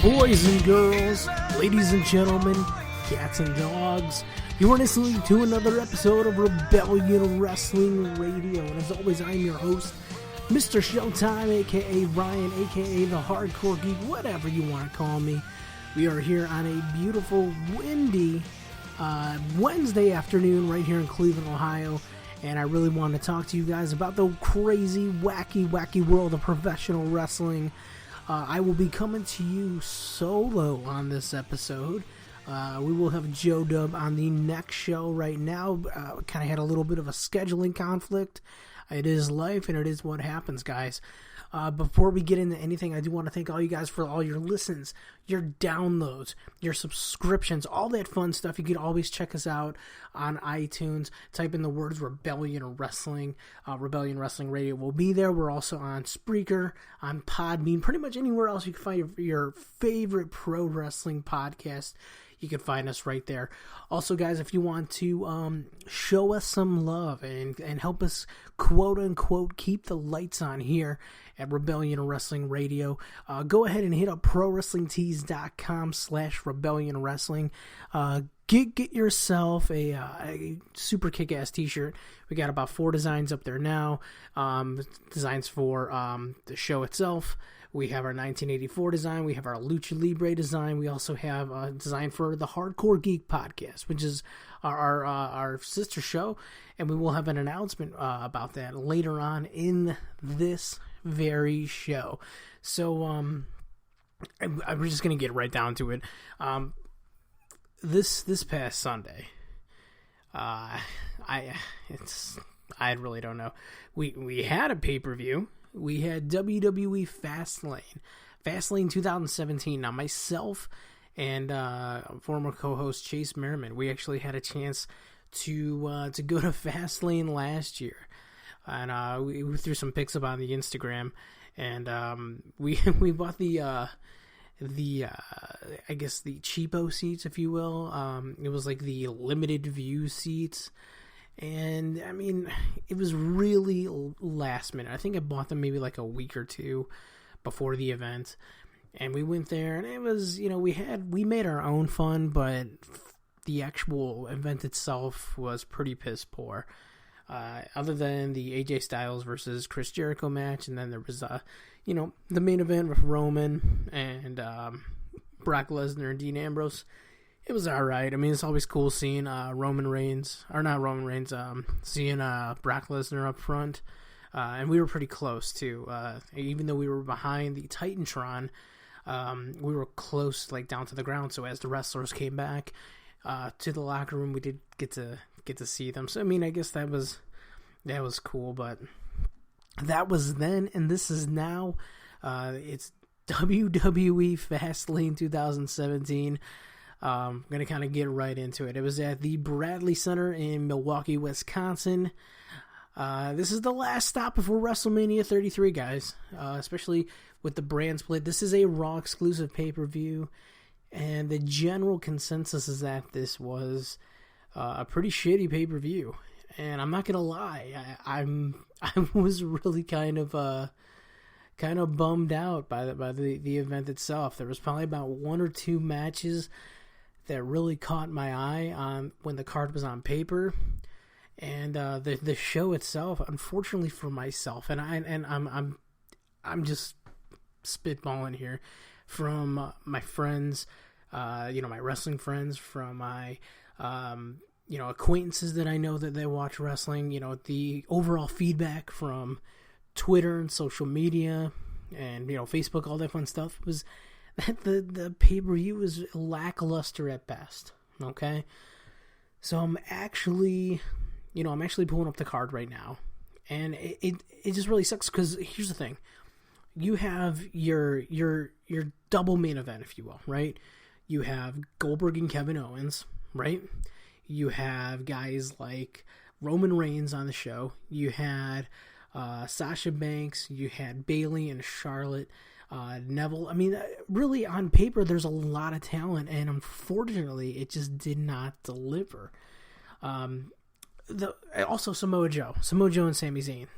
Boys and girls, ladies and gentlemen, cats and dogs, you are listening to another episode of Rebellion Wrestling Radio, and as always, I'm your host, Mr. Showtime, aka Ryan, aka the Hardcore Geek, whatever you want to call me. We are here on a beautiful, windy Wednesday afternoon right here in Cleveland, Ohio, and I really want to talk to you guys about the crazy, wacky world of professional wrestling. I will be coming to you solo on this episode. We will have Joe Dub on the next show right now. Kind of had a little bit of a scheduling conflict. It is life, and it is what happens, guys. Before we get into anything, I do want to thank all you guys for all your listens, your downloads, your subscriptions, all that fun stuff. You can always check us out on iTunes. Type in the words Rebellion Wrestling. Rebellion Wrestling Radio will be there. We're also on Spreaker, on Podbean, pretty much anywhere else you can find your favorite pro wrestling podcast. You can find us right there. Also, guys, if you want to show us some love and help us, quote-unquote, keep the lights on here at Rebellion Wrestling Radio, go ahead and hit up ProWrestlingTees.com/Rebellion Wrestling. Get yourself a super kick-ass t-shirt. We got about 4 designs up there now. Designs for the show itself. We have our 1984 design. We have our Lucha Libre design. We also have a design for the Hardcore Geek podcast, which is our sister show. And we will have an announcement about that later on in this very show. So I'm just going to get right down to it. This past Sunday, I really don't know. We had a pay-per-view. We had WWE Fastlane 2017. Now, myself and former co-host Chase Merriman, we actually had a chance to go to Fastlane last year, and we threw some pics up on the Instagram, and we bought the I guess the cheapo seats, if you will. It was like the limited view seats. And, I mean, it was really last minute. I think I bought them maybe like a week or two before the event. And we went there, and it was, we made our own fun, but the actual event itself was pretty piss poor. Other than the AJ Styles versus Chris Jericho match, and then there was, the main event with Roman and Brock Lesnar and Dean Ambrose. It was alright. I mean, it's always cool seeing seeing Brock Lesnar up front. And we were pretty close, too. Even though we were behind the Titantron, we were close, like, down to the ground. So as the wrestlers came back to the locker room, we did get to see them. So, I mean, I guess that was cool. But that was then, and this is now. It's WWE Fastlane 2017. I'm going to kind of get right into it. It was at the Bradley Center in Milwaukee, Wisconsin. This is the last stop before WrestleMania 33, guys, especially with the brand split. This is a Raw exclusive pay-per-view, and the general consensus is that this was a pretty shitty pay-per-view. And I'm not going to lie, I was really kind of bummed out by the event itself. There was probably about 1 or 2 matches that really caught my eye on when the card was on paper, and the show itself, unfortunately for myself, and I'm just spitballing here from my friends, my wrestling friends, from my acquaintances that I know that they watch wrestling, the overall feedback from Twitter and social media and Facebook, all that fun stuff, was that the pay-per-view was lackluster at best. Okay, so I'm actually pulling up the card right now, and it just really sucks, because here's the thing: you have your double main event, if you will, right? You have Goldberg and Kevin Owens, right? You have guys like Roman Reigns on the show. You had Sasha Banks. You had Bayley and Charlotte. Neville. I mean, really, on paper, there's a lot of talent, and unfortunately, it just did not deliver. Also Samoa Joe and Sami Zayn.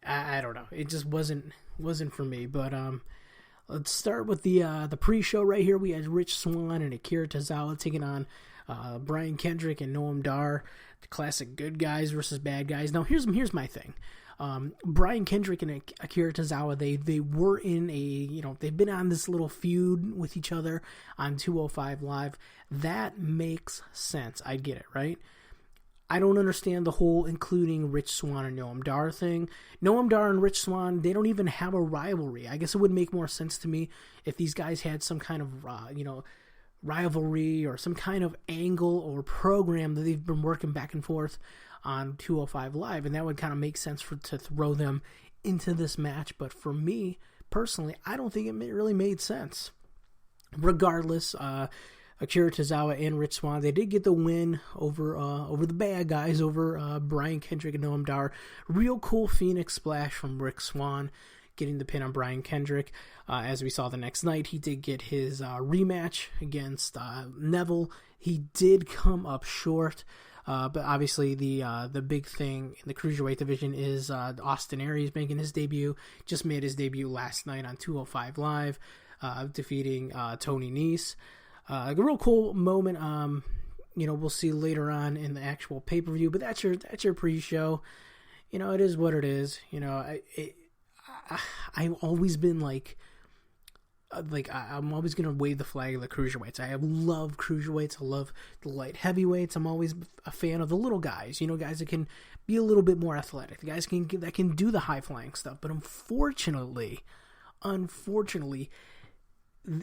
I don't know. It just wasn't for me. But Let's start with the pre-show right here. We had Rich Swann and Akira Tozawa taking on Brian Kendrick and Noam Dar, the classic good guys versus bad guys. Now here's my thing. Brian Kendrick and Akira Tozawa, they were in they've been on this little feud with each other on 205 Live. That makes sense. I get it, right? I don't understand the whole including Rich Swann and Noam Dar thing. Noam Dar and Rich Swann, they don't even have a rivalry. I guess it would make more sense to me if these guys had some kind of, rivalry or some kind of angle or program that they've been working back and forth on 205 Live, and that would kind of make sense to throw them into this match. But for me, personally, I don't think it really made sense. Regardless, Akira Tozawa and Rich Swann, they did get the win over the bad guys, over Brian Kendrick and Noam Dar. Real cool Phoenix Splash from Rick Swann, getting the pin on Brian Kendrick. As we saw the next night, he did get his rematch against Neville. He did come up short, but obviously the big thing in the Cruiserweight division is Austin Aries making his debut. Just made his debut last night on 205 Live, defeating Tony Nese. A real cool moment. We'll see later on in the actual pay-per-view, but that's your pre-show. It is what it is. I've always been I'm always gonna wave the flag of the Cruiserweights. I love Cruiserweights. I love the light heavyweights. I'm always a fan of the little guys. Guys that can be a little bit more athletic. The guys that can do the high flying stuff. But unfortunately,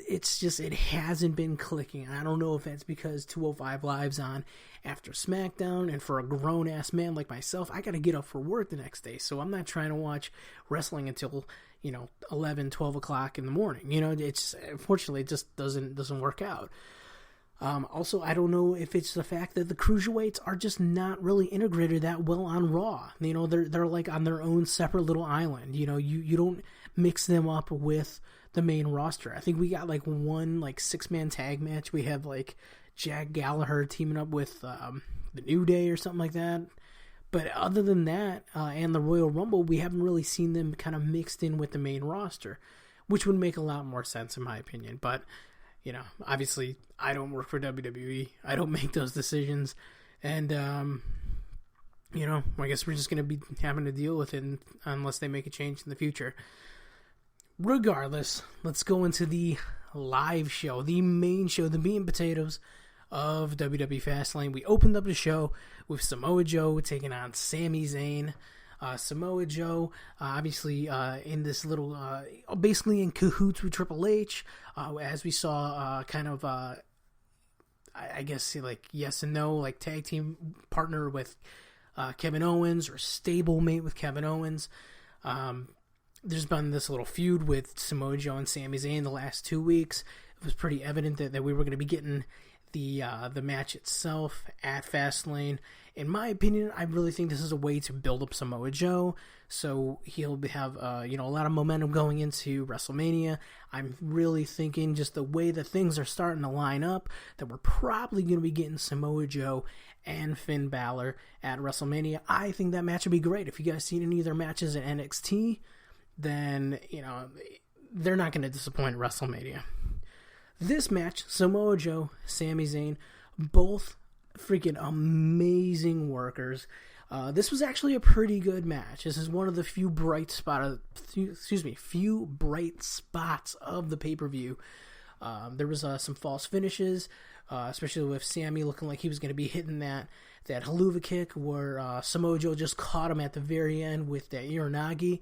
it's just, it hasn't been clicking. I don't know if that's because 205 Live's on after SmackDown, and for a grown-ass man like myself, I gotta get up for work the next day, so I'm not trying to watch wrestling until, 11, 12 o'clock in the morning. It's, unfortunately, it just doesn't work out. Also, I don't know if it's the fact that the Cruiserweights are just not really integrated that well on Raw. They're like on their own separate little island. You don't mix them up with the main roster. I think we got one 6-man tag match. We have Jack Gallagher teaming up with the New Day or something like that. But other than that, and the Royal Rumble, we haven't really seen them kind of mixed in with the main roster, which would make a lot more sense in my opinion. But, obviously I don't work for WWE. I don't make those decisions. And, I guess we're just going to be having to deal with it unless they make a change in the future. Regardless, let's go into the live show, the main show, the meat and potatoes of WWE Fastlane. We opened up the show with Samoa Joe taking on Sami Zayn. Samoa Joe, obviously in this little, basically in cahoots with Triple H, as we saw I guess yes and no, tag team partner with Kevin Owens, or stablemate with Kevin Owens. There's been this little feud with Samoa Joe and Sami Zayn the last 2 weeks. It was pretty evident that we were going to be getting the match itself at Fastlane. In my opinion, I really think this is a way to build up Samoa Joe, so he'll have a lot of momentum going into WrestleMania. I'm really thinking, just the way that things are starting to line up, that we're probably going to be getting Samoa Joe and Finn Balor at WrestleMania. I think that match would be great. If you guys seen any of their matches at NXT, then, they're not going to disappoint at WrestleMania. This match, Samoa Joe, Sami Zayn, both freaking amazing workers. This was actually a pretty good match. This is one of the few bright spots of the pay-per-view. There was some false finishes, especially with Sami looking like he was going to be hitting that haluva kick, where Samoa Joe just caught him at the very end with that Uranagi.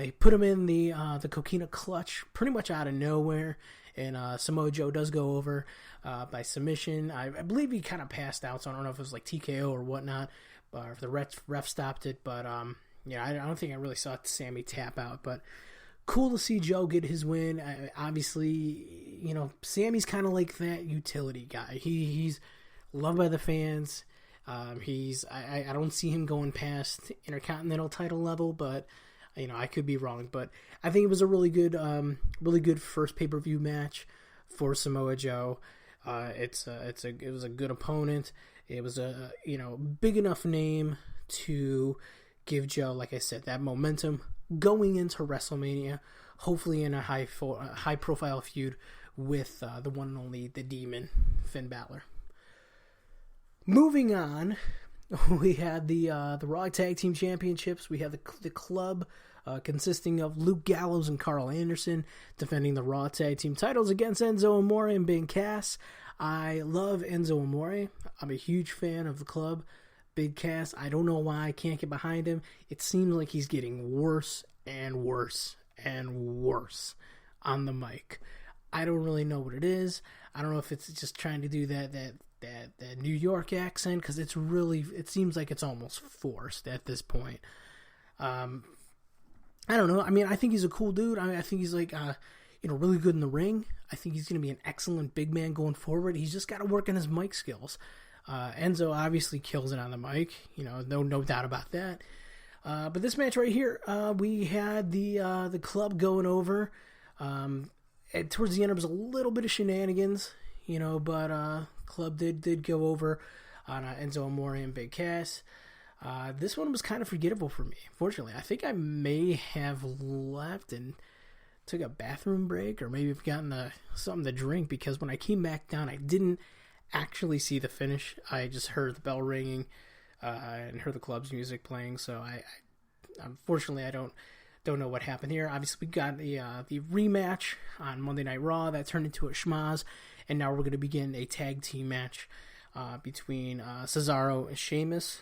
He put him in the Coquina clutch pretty much out of nowhere, and Samoa Joe does go over by submission. I believe he kind of passed out, so I don't know if it was TKO or whatnot, or if the ref stopped it. But I don't think I really saw Sami tap out. But cool to see Joe get his win. Obviously, Sami's kind of like that utility guy. He's loved by the fans. I don't see him going past Intercontinental title level, but I could be wrong. But I think it was a really good first pay-per-view match for Samoa Joe. It was a good opponent. It was a big enough name to give Joe, like I said, that momentum going into WrestleMania. hopefully in a high profile feud with the one and only the Demon, Finn Balor. Moving on, we had the Raw Tag Team Championships. We had the club consisting of Luke Gallows and Carl Anderson defending the Raw Tag Team titles against Enzo Amore and Big Cass. I love Enzo Amore. I'm a huge fan of the club. Big Cass, I don't know why I can't get behind him. It seems like he's getting worse and worse and worse on the mic. I don't really know what it is. I don't know if it's just trying to do that New York accent, because it seems like it's almost forced at this point. I don't know. I mean, I think he's a cool dude. I think he's like, really good in the ring. I think he's going to be an excellent big man going forward. He's just got to work on his mic skills. Enzo obviously kills it on the mic. No doubt about that. But this match right here, we had the club going over. And towards the end, there was a little bit of shenanigans, but club did go over on Enzo Amore and Big Cass. This one was kind of forgettable for me, unfortunately. I think I may have left and took a bathroom break, or maybe have gotten something to drink, because when I came back down, I didn't actually see the finish. I just heard the bell ringing and heard the club's music playing, so I unfortunately I don't know what happened here. Obviously, we got the rematch on Monday Night Raw that turned into a schmaz, and now we're going to begin a tag team match between Cesaro and Sheamus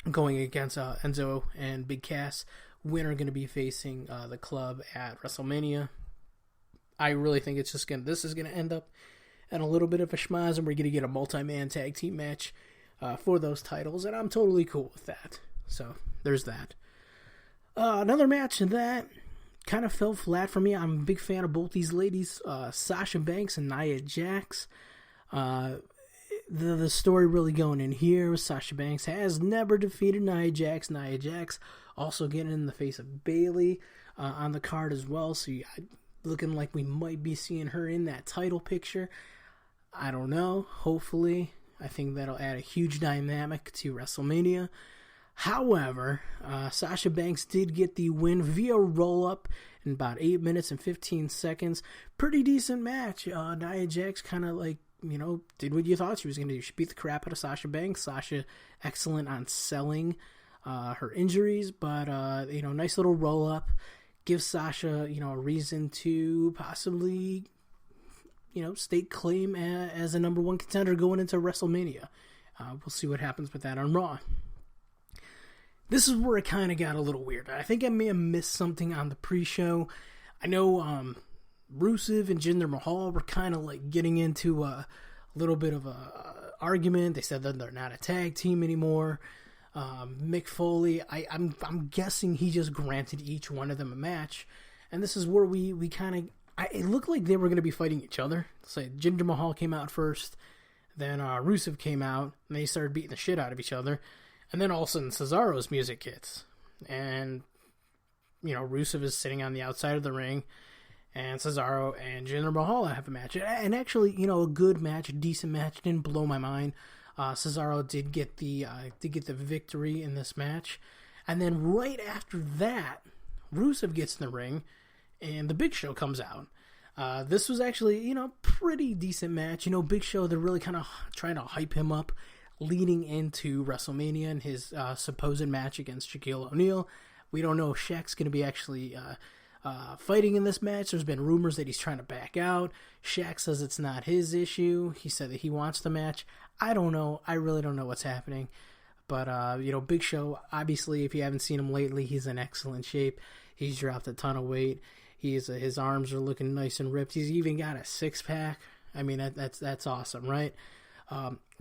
going against Enzo and Big Cass. Winner going to be facing the club at WrestleMania. I really think this is going to end up in a little bit of a schmaz, and we're going to get a multi-man tag team match for those titles, and I'm totally cool with that. So there's that. Another match that kind of fell flat for me. I'm a big fan of both these ladies, Sasha Banks and Nia Jax. The story really going in here, Sasha Banks has never defeated Nia Jax. Nia Jax also getting in the face of Bayley on the card as well, so looking like we might be seeing her in that title picture. I don't know. Hopefully. I think that'll add a huge dynamic to WrestleMania. However, Sasha Banks did get the win via roll-up in about 8 minutes and 15 seconds. Pretty decent match. Nia Jax kind of did what you thought she was going to do. She beat the crap out of Sasha Banks. Sasha, excellent on selling her injuries, but, nice little roll-up. Gives Sasha, a reason to possibly, stake claim as a number one contender going into WrestleMania. We'll see what happens with that on Raw. This is where it kind of got a little weird. I think I may have missed something on the pre-show. I know Rusev and Jinder Mahal were kind of getting into a little bit of a argument. They said that they're not a tag team anymore. Mick Foley, I'm guessing he just granted each one of them a match. And this is where we kind of... It looked like they were going to be fighting each other. So Jinder Mahal came out first. Then Rusev came out. And they started beating the shit out of each other. And then all of a sudden, Cesaro's music hits. And, Rusev is sitting on the outside of the ring. And Cesaro and Jinder Mahal have a match. And actually, a good match, a decent match. Didn't blow my mind. Cesaro did get the victory in this match. And then right after that, Rusev gets in the ring. And the Big Show comes out. This was actually, pretty decent match. Big Show, they're really kind of trying to hype him up leading into WrestleMania and his supposed match against Shaquille O'Neal. We don't know if Shaq's going to be actually fighting in this match. There's been rumors that he's trying to back out. Shaq says it's not his issue. He said that he wants the match. I don't know. I really don't know what's happening. But, Big Show, obviously, if you haven't seen him lately, he's in excellent shape. He's dropped a ton of weight. His arms are looking nice and ripped. He's even got a six-pack. I mean, that's awesome, right?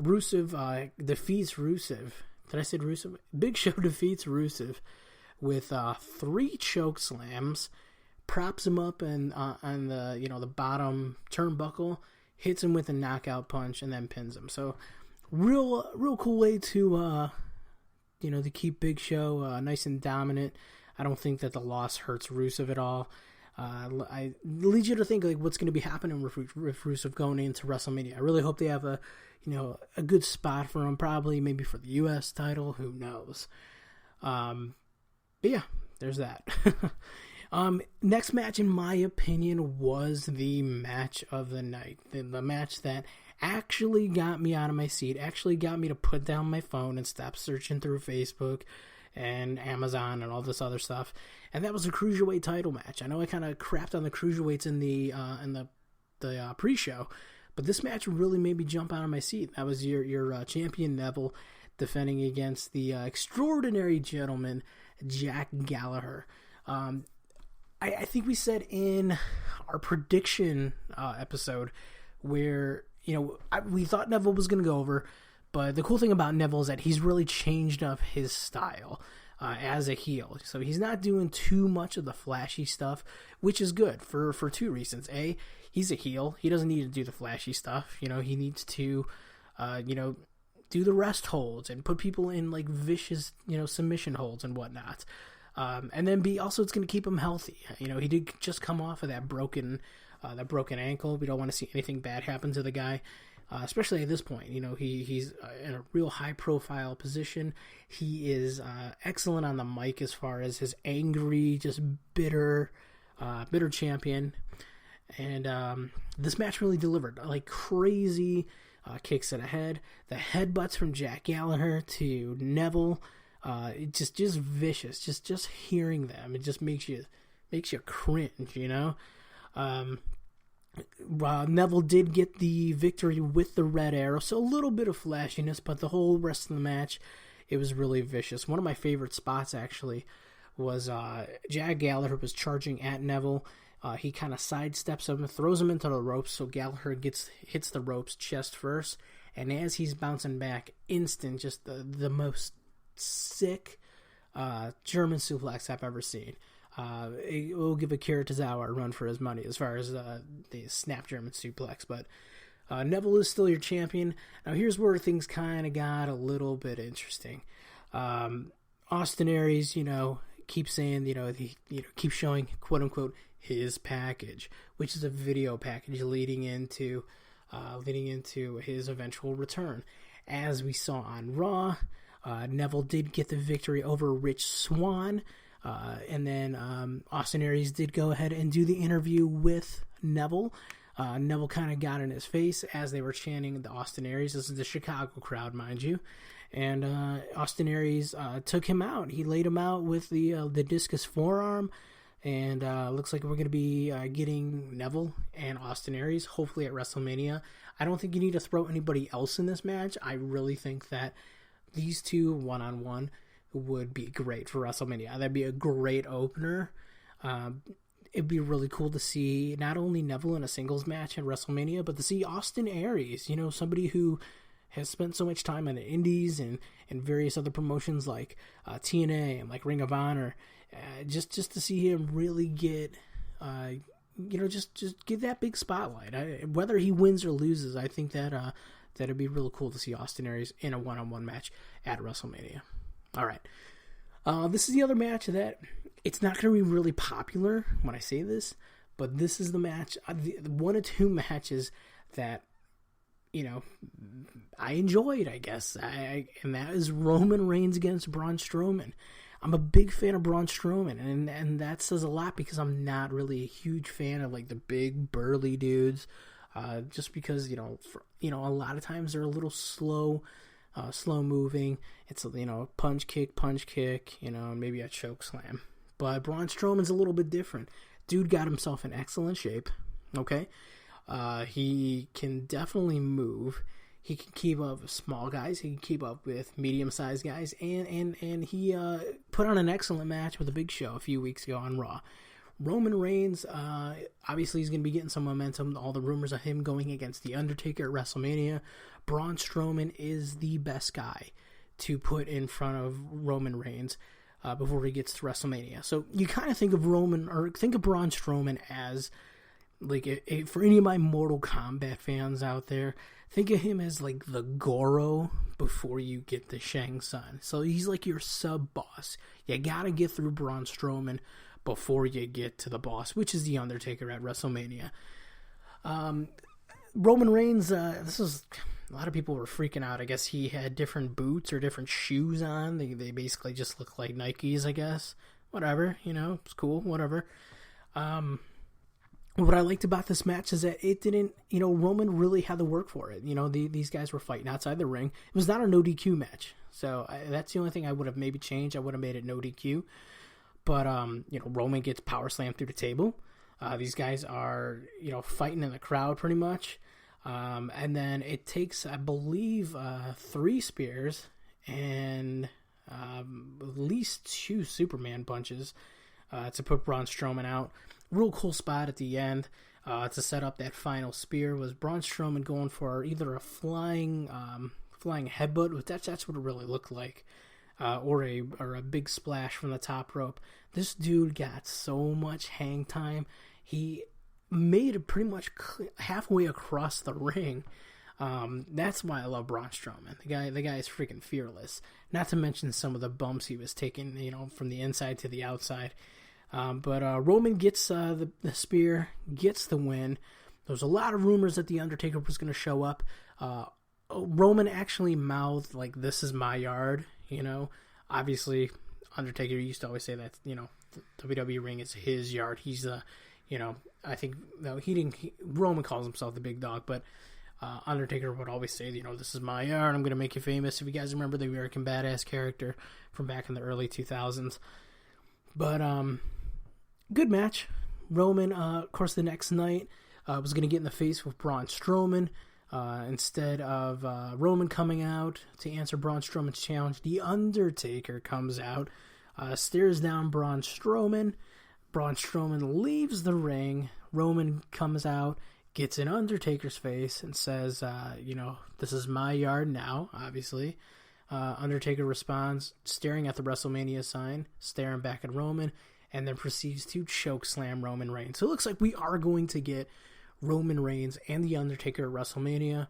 Rusev defeats Rusev. Did I say Rusev? Big Show defeats Rusev with 3 choke slams, props him up and on the bottom turnbuckle, hits him with a knockout punch, and then pins him. So real cool way to to keep Big Show nice and dominant. I don't think that the loss hurts Rusev at all. I lead you to think what's going to be happening with Rusev going into WrestleMania. I really hope they have a good spot for him, probably maybe for the U.S. title. Who knows? But yeah, there's that. Next match, in my opinion, was the match of the night. The match that actually got me out of my seat, actually got me to put down my phone and stop searching through Facebook and Amazon and all this other stuff. And that was a Cruiserweight title match. I know I kind of crapped on the Cruiserweights in the pre-show, but this match really made me jump out of my seat. That was your champion Neville defending against the extraordinary gentleman, Jack Gallagher. I think we said in our prediction episode where, we thought Neville was going to go over, but the cool thing about Neville is that he's really changed up his style as a heel. So he's not doing too much of the flashy stuff, which is good for two reasons. A, he's a heel. He doesn't need to do the flashy stuff. He needs to, do the rest holds and put people in like vicious, submission holds and whatnot. And then B, also it's going to keep him healthy. He did just come off of that broken ankle. We don't want to see anything bad happen to the guy, especially at this point. He's in a real high profile position. He is excellent on the mic as far as his angry, just bitter champion. And this match really delivered like crazy. Kicks to the head, the headbutts from Jack Gallagher to Neville, just vicious. Just hearing them, it just makes you cringe, Neville did get the victory with the red arrow, so a little bit of flashiness, but the whole rest of the match, it was really vicious. One of my favorite spots actually was Jack Gallagher was charging at Neville. He kind of sidesteps him, throws him into the ropes, so Gallagher hits the ropes chest first, and as he's bouncing back, instant, just the most sick German suplex I've ever seen. It will give Akira Tozawa a run for his money as far as the snap German suplex, but Neville is still your champion. Now here's where things kind of got a little bit interesting. Austin Aries, keep saying, keep showing, quote unquote, his package, which is a video package leading into his eventual return. As we saw on Raw, Neville did get the victory over Rich Swann, and then Austin Aries did go ahead and do the interview with Neville. Neville kind of got in his face as they were chanting the Austin Aries. This is the Chicago crowd, mind you. And Austin Aries took him out. He laid him out with the discus forearm. And looks like we're going to be getting Neville and Austin Aries, hopefully at WrestleMania. I don't think you need to throw anybody else in this match. I really think that these two one-on-one would be great for WrestleMania. That'd be a great opener. It'd be really cool to see not only Neville in a singles match at WrestleMania, but to see Austin Aries, somebody who has spent so much time in the indies and various other promotions like TNA and like Ring of Honor. Just to see him really get, just get that big spotlight. Whether he wins or loses, I think that that'd be really cool to see Austin Aries in a one-on-one match at WrestleMania. All right, this is the other match that it's not going to be really popular when I say this, but this is the match, one of two matches that I enjoyed, I guess, and that is Roman Reigns against Braun Strowman. I'm a big fan of Braun Strowman, and that says a lot because I'm not really a huge fan of like the big burly dudes, just because a lot of times they're a little slow moving. It's punch kick, and maybe a choke slam. But Braun Strowman's a little bit different. Dude got himself in excellent shape. Okay, he can definitely move. He can keep up with small guys. He can keep up with medium-sized guys. And he put on an excellent match with the Big Show a few weeks ago on Raw. Roman Reigns, obviously he's going to be getting some momentum. All the rumors of him going against The Undertaker at WrestleMania. Braun Strowman is the best guy to put in front of Roman Reigns before he gets to WrestleMania. So you kind of think of Braun Strowman as, like, for any of my Mortal Kombat fans out there, think of him as like the Goro before you get to Shang Tsung. So he's like your sub-boss. You gotta get through Braun Strowman before you get to the boss, which is The Undertaker at WrestleMania. Roman Reigns, this is, a lot of people were freaking out. I guess he had different boots or different shoes on. They basically just look like Nikes, I guess. whatever, it's cool, whatever. What I liked about this match is that it didn't, Roman really had to work for it. These guys were fighting outside the ring. It was not a no DQ match. So that's the only thing I would have maybe changed. I would have made it no DQ. But, Roman gets power slammed through the table. These guys are, fighting in the crowd pretty much. And then it takes, I believe, 3 spears and at least 2 Superman punches to put Braun Strowman out. Real cool spot at the end to set up that final spear was Braun Strowman going for either a flying headbutt, which that's what it really looked like, or a big splash from the top rope. This dude got so much hang time. He made it pretty much halfway across the ring. That's why I love Braun Strowman. The guy is freaking fearless. Not to mention some of the bumps he was taking, from the inside to the outside. But Roman gets the spear, gets the win. There was a lot of rumors that The Undertaker was going to show up. Roman actually mouthed, like, this is my yard, Obviously, Undertaker used to always say that, the WWE ring is his yard. He's the, I think, no, Roman calls himself the big dog, but Undertaker would always say, this is my yard, I'm going to make you famous. If you guys remember the American Badass character from back in the early 2000s. But, good match. Roman, of course, the next night was going to get in the face with Braun Strowman. Instead of Roman coming out to answer Braun Strowman's challenge, The Undertaker comes out, stares down Braun Strowman. Braun Strowman leaves the ring. Roman comes out, gets in Undertaker's face, and says, this is my yard now, obviously. Undertaker responds, staring at the WrestleMania sign, staring back at Roman, and then proceeds to choke slam Roman Reigns. So it looks like we are going to get Roman Reigns and The Undertaker at WrestleMania.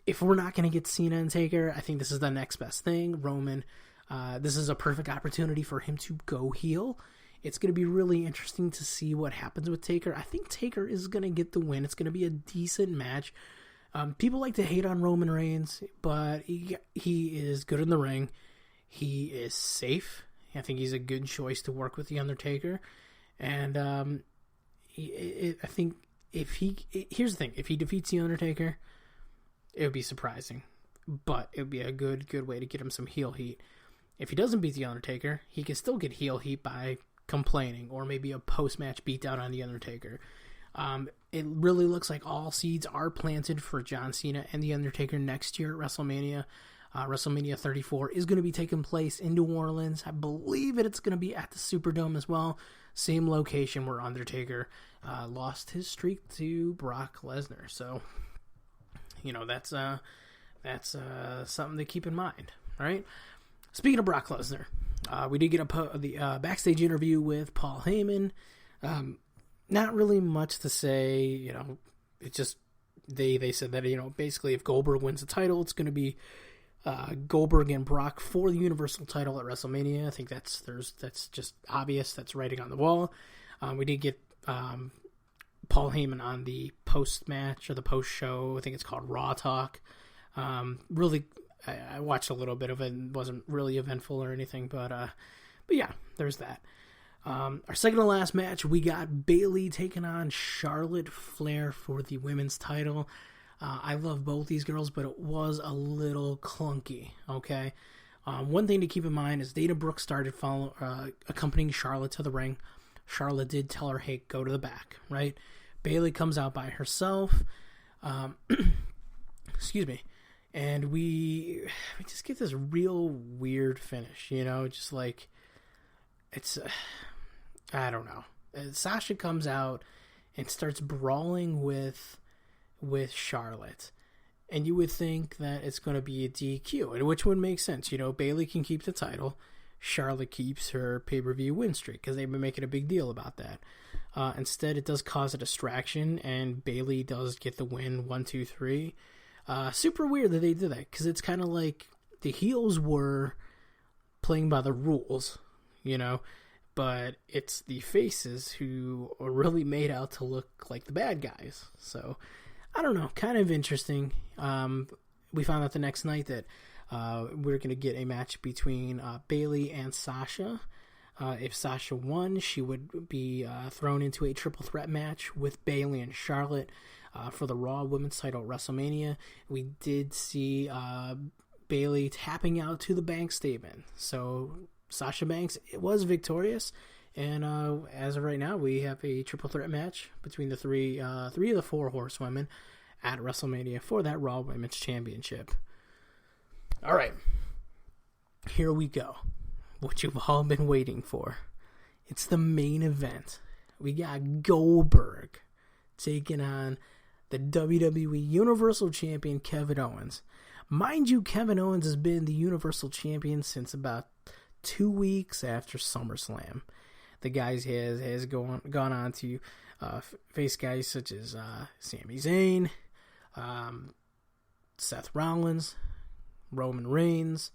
If we're not going to get Cena and Taker, I think this is the next best thing. Roman, this is a perfect opportunity for him to go heel. It's going to be really interesting to see what happens with Taker. I think Taker is going to get the win. It's going to be a decent match. People like to hate on Roman Reigns, but he is good in the ring. He is safe. I think he's a good choice to work with The Undertaker. And I think here's the thing, if he defeats The Undertaker, it would be surprising. But it would be a good way to get him some heel heat. If he doesn't beat The Undertaker, he can still get heel heat by complaining, or maybe a post-match beatdown on The Undertaker. It really looks like all seeds are planted for John Cena and The Undertaker next year at WrestleMania. WrestleMania 34 is going to be taking place in New Orleans. I believe it's going to be at the Superdome as well. Same location where Undertaker lost his streak to Brock Lesnar. So, that's something to keep in mind. All right. Speaking of Brock Lesnar, we did get the backstage interview with Paul Heyman. Not really much to say. It's just they said that basically if Goldberg wins the title, it's going to be Goldberg and Brock for the Universal title at WrestleMania. I think that's just obvious. That's writing on the wall. We did get Paul Heyman on the post-match or the post-show. I think it's called Raw Talk. Really, I watched a little bit of it. It wasn't really eventful or anything, but yeah, there's that. Our second to last match, we got Bayley taking on Charlotte Flair for the women's title. I love both these girls, but it was a little clunky, okay? One thing to keep in mind is Dana Brooke started accompanying Charlotte to the ring. Charlotte did tell her, hey, go to the back, right? Bayley comes out by herself. Excuse me. And we just get this real weird finish, just like, it's, I don't know. Sasha comes out and starts brawling with Charlotte. And you would think that it's going to be a DQ, which would make sense. Bayley can keep the title. Charlotte keeps her pay-per-view win streak because they've been making a big deal about that. Instead, it does cause a distraction, and Bayley does get the win 1, 2, 3. Super weird that they did that because it's kind of like the heels were playing by the rules, but it's the faces who are really made out to look like the bad guys. So, I don't know, kind of interesting. We found out the next night that we're going to get a match between Bayley and Sasha. If Sasha won, she would be thrown into a triple threat match with Bayley and Charlotte for the Raw Women's title at WrestleMania. We did see Bayley tapping out to the Banks statement. So Sasha Banks was victorious. And as of right now, we have a triple threat match between the three of the four horsewomen at WrestleMania for that Raw Women's Championship. All right, here we go. What you've all been waiting for. It's the main event. We got Goldberg taking on the WWE Universal Champion Kevin Owens. Mind you, Kevin Owens has been the Universal Champion since about 2 weeks after SummerSlam. The guys has gone on to face guys such as Sami Zayn, Seth Rollins, Roman Reigns.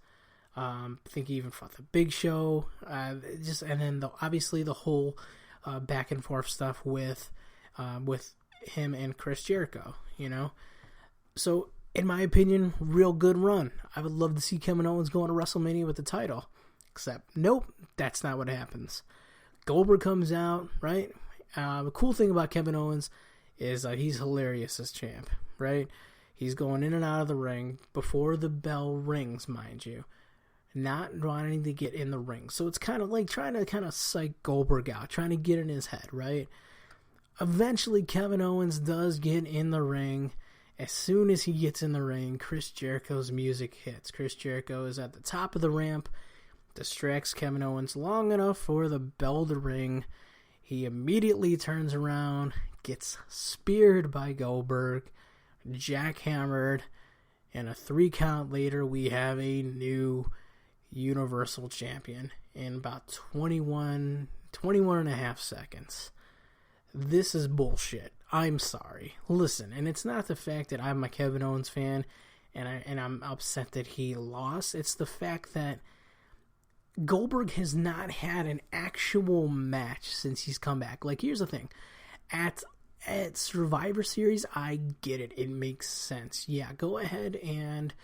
I think he even fought the Big Show. And then obviously the whole back and forth stuff with him and Chris Jericho. So in my opinion, real good run. I would love to see Kevin Owens go to WrestleMania with the title. Except, nope, that's not what happens. Goldberg comes out, right? The cool thing about Kevin Owens is he's hilarious as champ, right? He's going in and out of the ring before the bell rings, mind you. Not wanting to get in the ring. So it's kind of like trying to kind of psych Goldberg out, trying to get in his head, right? Eventually, Kevin Owens does get in the ring. As soon as he gets in the ring, Chris Jericho's music hits. Chris Jericho is at the top of the ramp, distracts Kevin Owens long enough for the bell to ring. He immediately turns around, gets speared by Goldberg, jackhammered, and a 3 count later, we have a new Universal Champion in about 21 and a half seconds. This is bullshit. I'm sorry. Listen, and it's not the fact that I'm a Kevin Owens fan and I'm upset that he lost. It's the fact that Goldberg has not had an actual match since he's come back. Like, here's the thing. At Survivor Series, I get it. It makes sense. Yeah, go ahead and,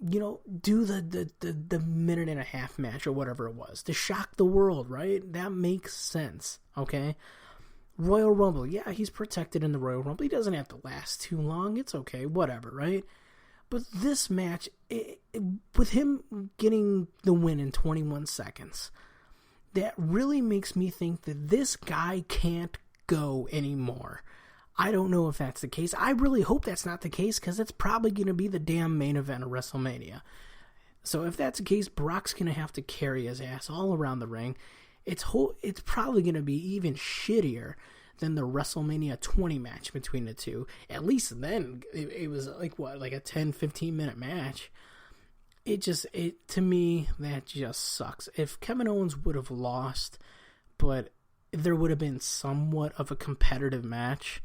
do the minute and a half match or whatever it was to shock the world, right? That makes sense, okay? Royal Rumble, yeah, he's protected in the Royal Rumble. He doesn't have to last too long. It's okay, whatever, right? But this match, with him getting the win in 21 seconds, that really makes me think that this guy can't go anymore. I don't know if that's the case. I really hope that's not the case because it's probably going to be the damn main event of WrestleMania. So if that's the case, Brock's going to have to carry his ass all around the ring. It's probably going to be even shittier than the WrestleMania 20 match between the two. At least then, it was like a 10, 15-minute match. To me, that just sucks. If Kevin Owens would have lost, but there would have been somewhat of a competitive match,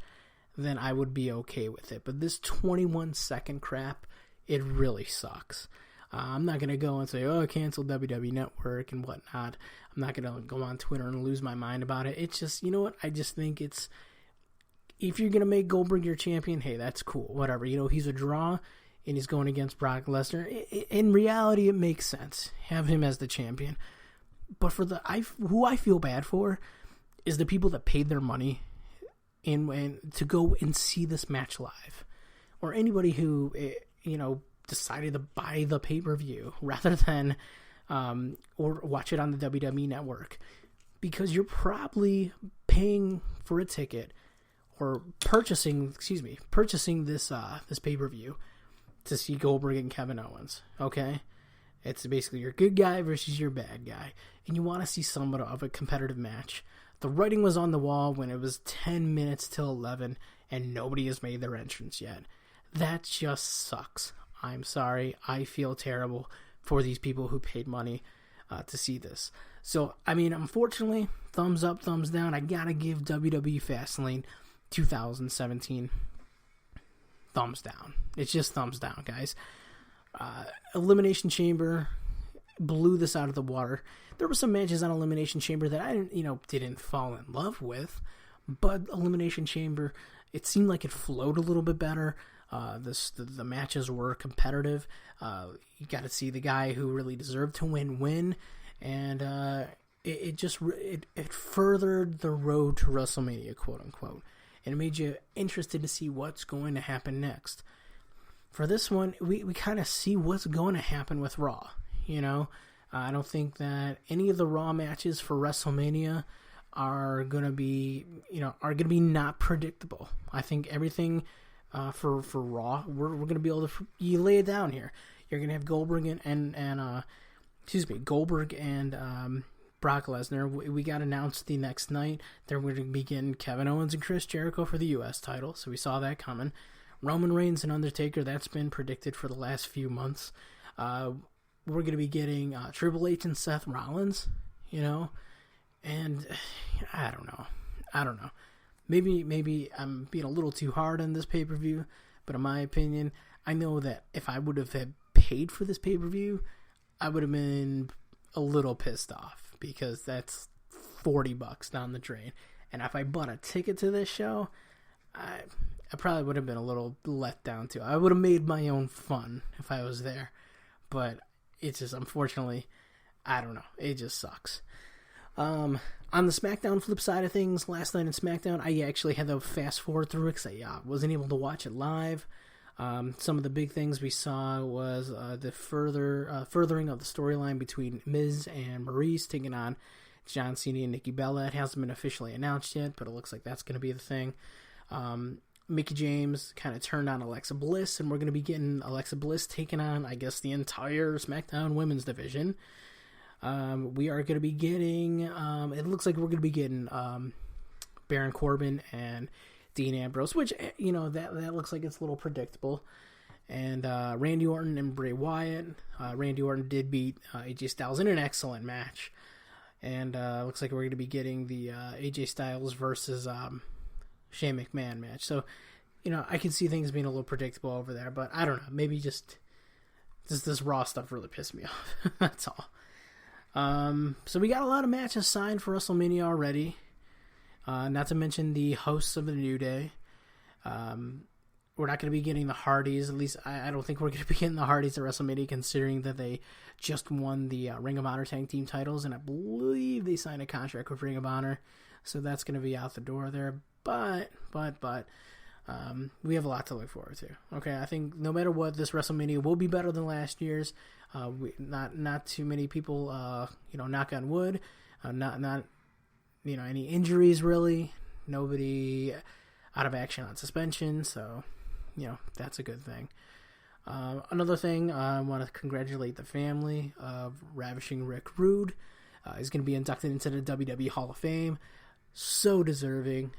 then I would be okay with it. But this 21-second crap, it really sucks. I'm not going to go and say, cancel WWE Network and whatnot. I'm not going to go on Twitter and lose my mind about it. It's just, you know what? I just think if you're going to make Goldberg your champion, hey, that's cool. Whatever. He's a draw and he's going against Brock Lesnar. In reality, it makes sense. Have him as the champion. But who I feel bad for is the people that paid their money and to go and see this match live. Or anybody who, decided to buy the pay-per-view rather than or watch it on the WWE Network, because you're probably paying for a ticket or purchasing this pay-per-view to see Goldberg and Kevin Owens. Okay, it's basically your good guy versus your bad guy, and you want to see somewhat of a competitive match. The writing was on the wall when it was 10 minutes till 11 and nobody has made their entrance yet. That just sucks. I'm sorry. I feel terrible for these people who paid money to see this. So, unfortunately, thumbs up, thumbs down. I gotta give WWE Fastlane 2017 thumbs down. It's just thumbs down, guys. Elimination Chamber blew this out of the water. There were some matches on Elimination Chamber that I didn't fall in love with, but Elimination Chamber, it seemed like it flowed a little bit better. The matches were competitive. You got to see the guy who really deserved to win, and it furthered the road to WrestleMania, quote unquote, and it made you interested to see what's going to happen next. For this one, we kind of see what's going to happen with Raw. I don't think that any of the Raw matches for WrestleMania are gonna be not predictable. I think everything for Raw, we're gonna be able to you lay it down here. You're gonna have Goldberg and Brock Lesnar. We got announced the next night that we're going to be getting Kevin Owens and Chris Jericho for the U.S. title, so we saw that coming. Roman Reigns and Undertaker, that's been predicted for the last few months. We're going to be getting Triple H and Seth Rollins, and I don't know. Maybe I'm being a little too hard on this pay-per-view, but in my opinion, I know that if I would have had paid for this pay-per-view, I would have been a little pissed off, because that's $40 down the drain. And if I bought a ticket to this show, I probably would have been a little let down too. I would have made my own fun if I was there. But it's just, unfortunately, I don't know. It just sucks. On the SmackDown flip side of things, last night in SmackDown, I actually had to fast forward through it because I wasn't able to watch it live. Some of the big things we saw was the furthering of the storyline between Miz and Maurice taking on John Cena and Nikki Bella. It hasn't been officially announced yet, but it looks like that's going to be the thing. Mickie James kind of turned on Alexa Bliss, and we're going to be getting Alexa Bliss taking on, I guess, the entire SmackDown women's division. We are going to be getting, it looks like we're going to be getting Baron Corbin and Dean Ambrose, which, that looks like it's a little predictable. And Randy Orton and Bray Wyatt. Randy Orton did beat AJ Styles in an excellent match. And looks like we're going to be getting the AJ Styles versus Shane McMahon match. So, I can see things being a little predictable over there, but I don't know. Maybe just this Raw stuff really pissed me off. That's all. So we got a lot of matches signed for WrestleMania already. Not to mention the hosts of the New Day. We're not going to be getting the Hardys. At least I don't think we're going to be getting the Hardys at WrestleMania, considering that they just won the Ring of Honor Tag Team titles, and I believe they signed a contract with Ring of Honor. So that's going to be out the door there. But we have a lot to look forward to. Okay, I think no matter what, this WrestleMania will be better than last year's. Not too many people, knock on wood, not any injuries really. Nobody out of action on suspension, so that's a good thing. Another thing, I want to congratulate the family of Ravishing Rick Rude. He's going to be inducted into the WWE Hall of Fame. So deserving.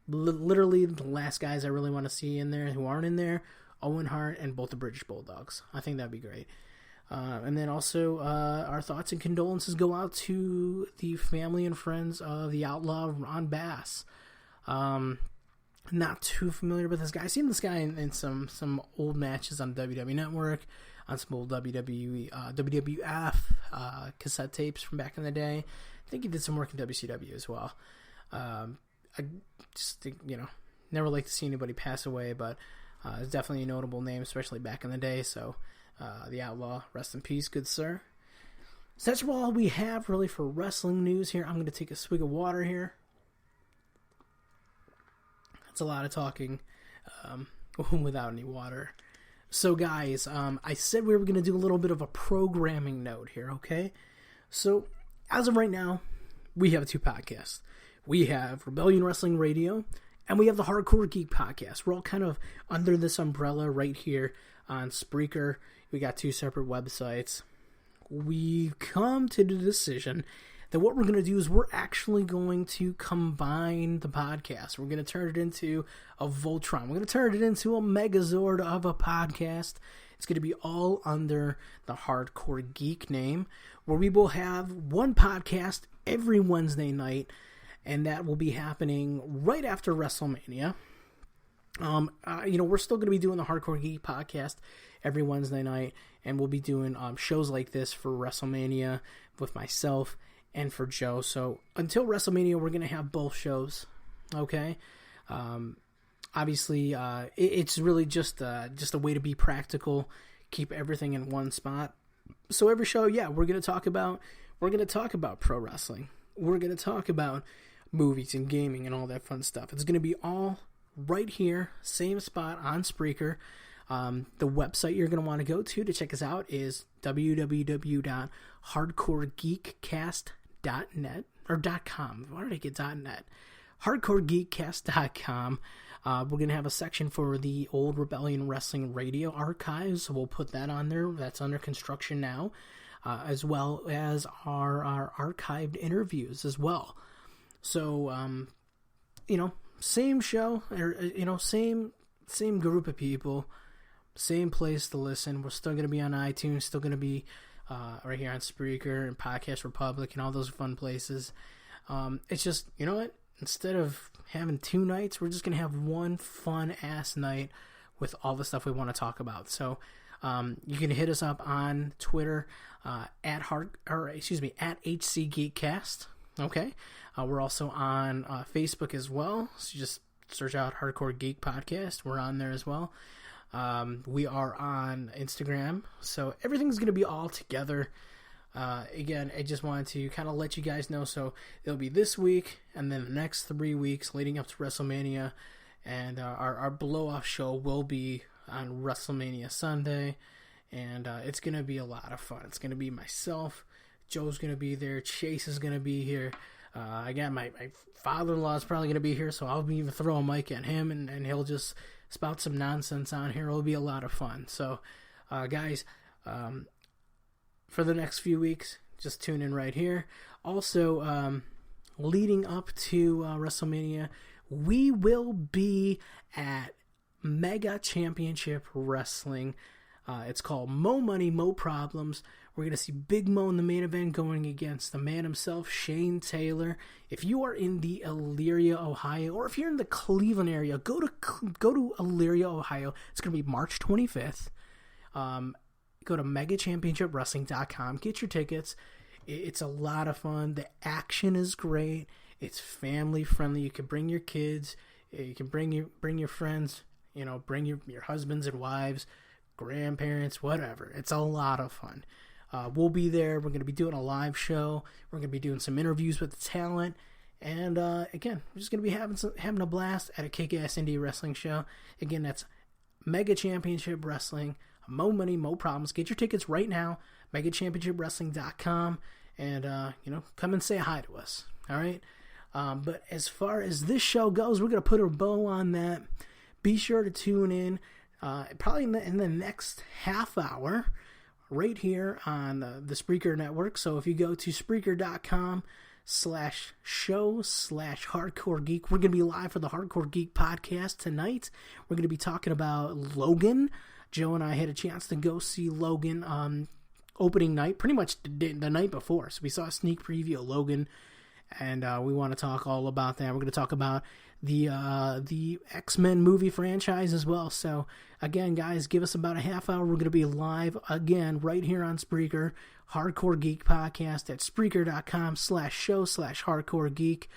Literally the last guys I really want to see in there who aren't in there, Owen Hart and both the British Bulldogs. I think that'd be great. And then also our thoughts and condolences go out to the family and friends of the Outlaw Ron Bass. Not too familiar with this guy. I've seen this guy in some old matches on WWE Network, on some old WWF cassette tapes from back in the day. I think he did some work in WCW as well. I just think, never like to see anybody pass away, but it's definitely a notable name, especially back in the day. So, the Outlaw, rest in peace, good sir. So that's all we have really for wrestling news here. I'm going to take a swig of water here. That's a lot of talking without any water. So, guys, I said we were going to do a little bit of a programming note here, okay? So, as of right now, we have two podcasts. We have Rebellion Wrestling Radio, and we have the Hardcore Geek Podcast. We're all kind of under this umbrella right here on Spreaker. We got two separate websites. We've come to the decision that what we're going to do is we're actually going to combine the podcast. We're going to turn it into a Voltron. We're going to turn it into a Megazord of a podcast. It's going to be all under the Hardcore Geek name, where we will have one podcast every Wednesday night, and that will be happening right after WrestleMania. We're still going to be doing the Hardcore Geek podcast every Wednesday night, and we'll be doing shows like this for WrestleMania with myself and for Joe. So until WrestleMania, we're going to have both shows. Okay. Obviously, it's really just a way to be practical, keep everything in one spot. So every show, we're going to talk about we're going to talk about pro wrestling. We're going to talk about movies and gaming and all that fun stuff. It's going to be all right here, same spot on Spreaker. The website you're going to want to go to check us out is www.hardcoregeekcast.net or .com. Why did I get .net? hardcoregeekcast.com. We're going to have a section for the old Rebellion Wrestling Radio archives, so we'll put that on there. That's under construction now, as well as our archived interviews as well. So, same show, or, same group of people, same place to listen. We're still going to be on iTunes, still going to be right here on Spreaker and Podcast Republic and all those fun places. It's just, you know what? Instead of having 2 nights, we're just going to have one fun-ass night with all the stuff we want to talk about. So you can hit us up on Twitter at HCGeekcast. Okay. We're also on Facebook as well. So you just search out Hardcore Geek Podcast. We're on there as well. We are on Instagram. So everything's going to be all together. Again, I just wanted to kind of let you guys know. So it'll be this week and then the next 3 weeks leading up to WrestleMania. And our blow-off show will be on WrestleMania Sunday. And it's going to be a lot of fun. It's going to be myself. Joe's going to be there. Chase is going to be here. I got my father-in-law is probably going to be here. So I'll be even throw a mic at him and he'll just spout some nonsense on here. It'll be a lot of fun. So, guys, for the next few weeks, just tune in right here. Also, leading up to WrestleMania, we will be at Mega Championship Wrestling. It's called Mo Money, Mo Problems. We're going to see Big Mo in the main event going against the man himself, Shane Taylor. If you are in the Elyria, Ohio, or if you're in the Cleveland area, go to Elyria, Ohio. It's going to be March 25th. Go to MegaChampionshipWrestling.com. Get your tickets. It's a lot of fun. The action is great. It's family friendly. You can bring your kids. You can bring your friends. Bring your husbands and wives, grandparents, whatever. It's a lot of fun. We'll be there. We're going to be doing a live show. We're going to be doing some interviews with the talent. And again, we're just going to be having a blast at a kick-ass indie wrestling show. Again, that's Mega Championship Wrestling. Mo Money, Mo Problems. Get your tickets right now. MegaChampionshipWrestling.com. And, come and say hi to us. All right? But as far as this show goes, we're going to put a bow on that. Be sure to tune in probably in the next half hour right here on the Spreaker Network. So if you go to Spreaker.com/show/Hardcore Geek, we're going to be live for the Hardcore Geek podcast tonight. We're going to be talking about Logan. Joe and I had a chance to go see Logan opening night, pretty much the night before. So we saw a sneak preview of Logan, and we want to talk all about that. We're going to talk about the X-Men movie franchise as well. So again, guys, give us about a half hour. We're going to be live again right here on Spreaker, Hardcore Geek Podcast at Spreaker.com/show/Hardcore Geek.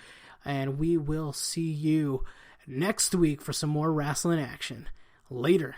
And we will see you next week for some more wrestling action. Later.